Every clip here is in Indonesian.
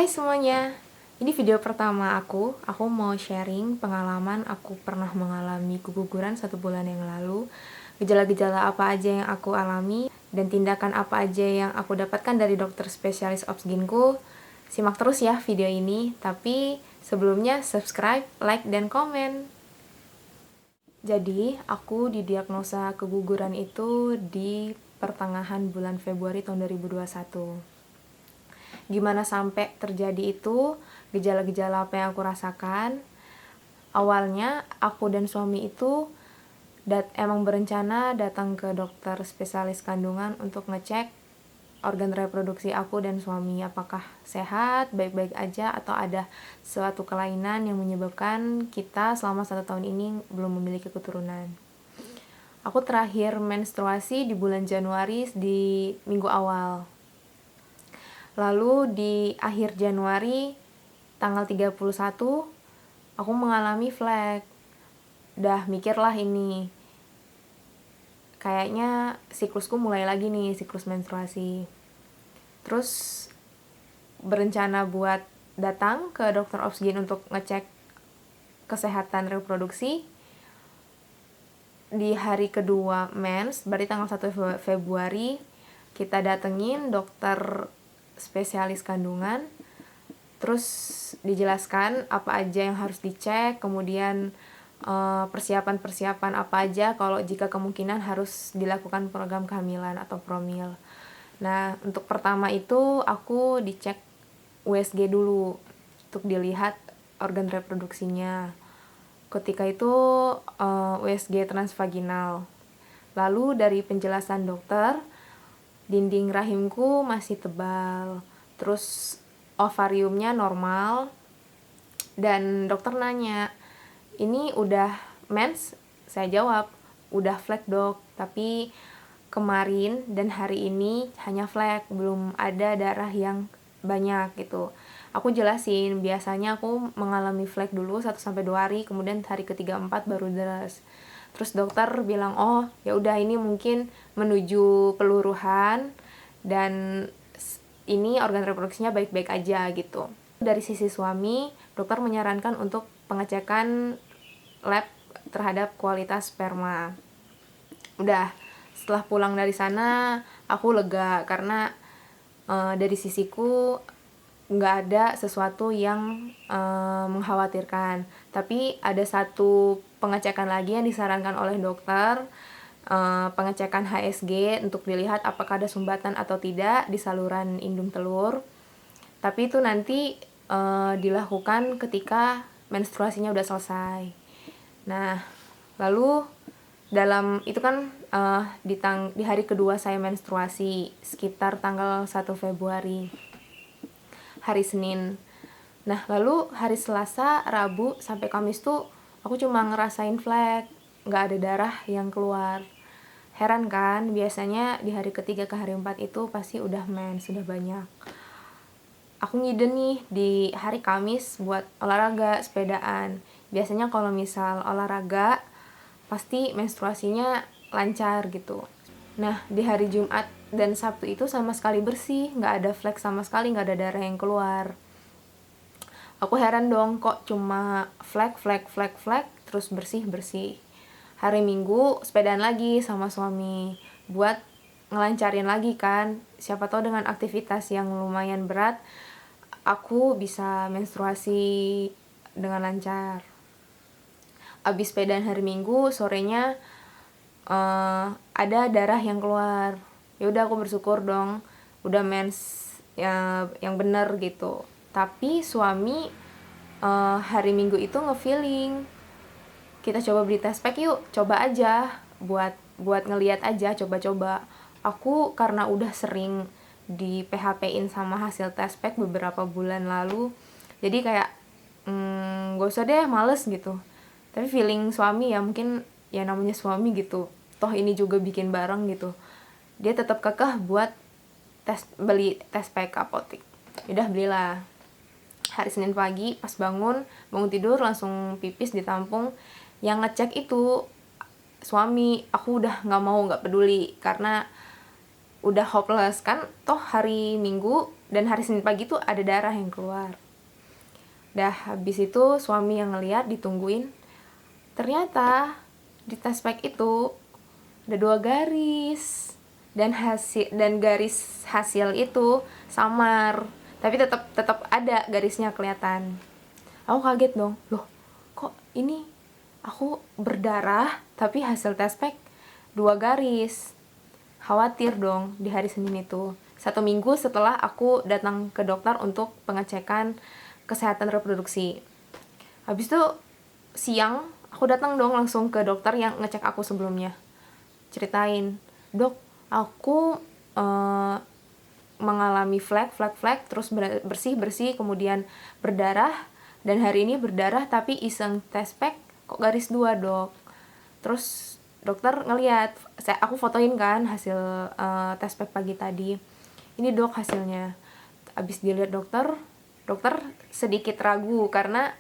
Hai semuanya, ini video pertama aku mau sharing pengalaman aku pernah mengalami keguguran 1 bulan yang lalu. Gejala-gejala apa aja yang aku alami, dan tindakan apa aja yang aku dapatkan dari dokter spesialis obsginku. Simak terus ya video ini, tapi sebelumnya subscribe, like, dan komen. Jadi, aku didiagnosa keguguran itu di pertengahan bulan Februari tahun 2021. Gimana sampai terjadi itu, gejala-gejala apa yang aku rasakan. Awalnya aku dan suami itu emang berencana datang ke dokter spesialis kandungan untuk ngecek organ reproduksi aku dan suami, apakah sehat, baik-baik aja, atau ada suatu kelainan yang menyebabkan kita selama 1 tahun ini belum memiliki keturunan. Aku terakhir menstruasi di bulan Januari di minggu awal. Lalu di akhir Januari tanggal 31 aku mengalami flek. Udah mikirlah ini, kayaknya siklusku mulai lagi nih, siklus menstruasi. Terus berencana buat datang ke dokter obsgin untuk ngecek kesehatan reproduksi. Di hari kedua mens, berarti tanggal 1 Februari, kita datengin dokter spesialis kandungan. Terus dijelaskan apa aja yang harus dicek, kemudian persiapan-persiapan apa aja kalau jika kemungkinan harus dilakukan program kehamilan atau promil. Nah, untuk pertama itu aku dicek USG dulu untuk dilihat organ reproduksinya. Ketika itu USG transvaginal. Lalu dari penjelasan dokter, dinding rahimku masih tebal, terus ovariumnya normal, dan dokter nanya, ini udah mens? Saya jawab, udah flek dok, tapi kemarin dan hari ini hanya flek, belum ada darah yang banyak gitu. Aku jelasin, biasanya aku mengalami flek dulu 1-2 hari, kemudian hari ke-3-4 baru deras. Terus dokter bilang, oh ya udah ini mungkin menuju peluruhan, dan ini organ reproduksinya baik-baik aja gitu. Dari sisi suami, dokter menyarankan untuk pengecekan lab terhadap kualitas sperma. Udah, setelah pulang dari sana aku lega karena dari sisiku nggak ada sesuatu yang mengkhawatirkan. Tapi ada satu pengecekan lagi yang disarankan oleh dokter, pengecekan HSG untuk dilihat apakah ada sumbatan atau tidak di saluran indung telur. Tapi itu nanti dilakukan ketika menstruasinya udah selesai. Nah, lalu dalam itu kan di hari kedua saya menstruasi, sekitar tanggal 1 Februari, hari Senin. Nah, lalu hari Selasa, Rabu, sampai Kamis tuh aku cuma ngerasain flek, nggak ada darah yang keluar. Heran kan, biasanya di hari ketiga ke hari 4 itu pasti udah mens, sudah banyak. Aku ngide nih di hari Kamis buat olahraga, sepedaan. Biasanya kalau misal olahraga, pasti menstruasinya lancar gitu. Nah, di hari Jumat dan Sabtu itu sama sekali bersih, nggak ada flek sama sekali, nggak ada darah yang keluar. Aku heran dong, kok cuma flek, terus bersih. Hari Minggu sepedaan lagi sama suami buat ngelancarin lagi kan. Siapa tahu dengan aktivitas yang lumayan berat, aku bisa menstruasi dengan lancar. Abis sepedaan hari Minggu, sorenya ada darah yang keluar. Ya udah, aku bersyukur dong, udah mens yang bener gitu. Tapi suami hari Minggu itu nge-feeling, kita coba beli test pack yuk, coba aja buat ngeliat aja, coba-coba. Aku karena udah sering di PHP-in sama hasil test pack beberapa bulan lalu, jadi kayak gak usah deh, males gitu. Tapi feeling suami ya, mungkin ya namanya suami gitu, toh ini juga bikin bareng gitu, dia tetap kekeh buat beli test pack apotik. Udah, belilah. Hari Senin pagi pas bangun tidur langsung pipis ditampung. Yang ngecek itu suami. Aku udah nggak peduli karena udah hopeless kan, toh hari Minggu dan hari Senin pagi tuh ada darah yang keluar. Dah habis itu suami yang ngeliat, ditungguin, ternyata di test pack itu ada 2 garis, dan garis hasil itu samar, tapi tetap ada garisnya kelihatan. Aku kaget dong, loh kok ini aku berdarah tapi hasil test pack 2 garis. Khawatir dong di hari Senin itu, 1 minggu setelah aku datang ke dokter untuk pengecekan kesehatan reproduksi. Habis itu siang aku datang dong langsung ke dokter yang ngecek aku sebelumnya, ceritain, dok aku mengalami flek terus bersih kemudian berdarah, dan hari ini berdarah tapi iseng test pack kok garis 2 dok. Terus dokter ngeliat, aku fotoin kan hasil test pack pagi tadi, ini dok hasilnya. Abis dilihat dokter sedikit ragu karena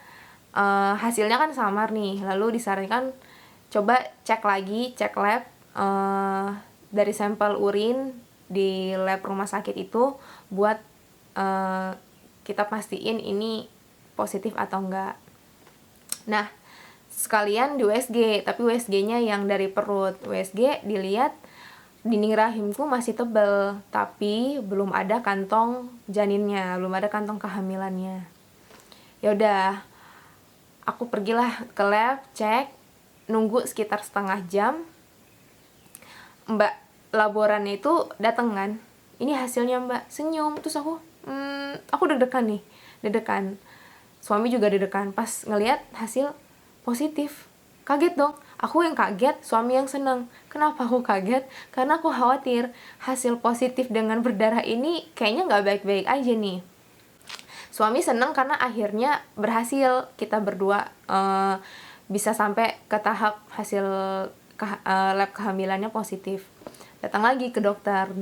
hasilnya kan samar nih, lalu disarankan coba cek lab dari sampel urin di lab rumah sakit itu buat kita pastiin ini positif atau enggak. Nah, sekalian di USG, tapi USG-nya yang dari perut. USG dilihat dinding rahimku masih tebal, tapi belum ada kantong janinnya, belum ada kantong kehamilannya. Ya udah, aku pergilah ke lab, cek, nunggu sekitar setengah jam. Mbak laborannya itu dateng kan, ini hasilnya mbak, senyum. Terus aku deg-degan. Suami juga deg-degan pas ngelihat hasil positif. Kaget dong, aku yang kaget, suami yang seneng. Kenapa aku kaget? Karena aku khawatir hasil positif dengan berdarah ini kayaknya gak baik-baik aja nih. Suami seneng karena akhirnya berhasil, kita berdua bisa sampai ke tahap hasil lab kehamilannya positif. Datang lagi ke dokter,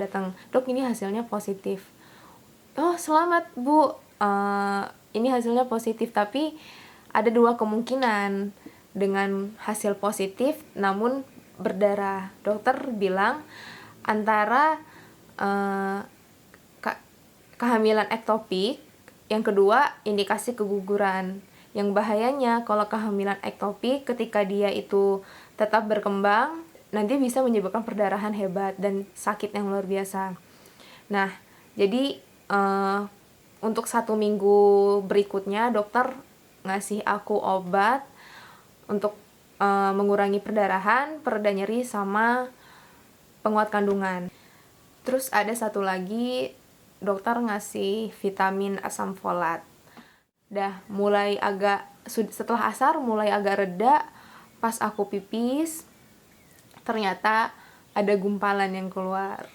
dok ini hasilnya positif. Oh selamat bu, ini hasilnya positif, tapi ada 2 kemungkinan dengan hasil positif namun berdarah. Dokter bilang antara kehamilan ektopik, yang kedua indikasi keguguran. Yang bahayanya kalau kehamilan ektopik ketika dia itu tetap berkembang, nanti bisa menyebabkan perdarahan hebat dan sakit yang luar biasa. Nah, jadi untuk 1 minggu berikutnya dokter ngasih aku obat untuk mengurangi perdarahan, pereda nyeri, sama penguat kandungan. Terus ada satu lagi, dokter ngasih vitamin asam folat. Setelah asar mulai agak reda. Pas aku pipis ternyata ada gumpalan yang keluar.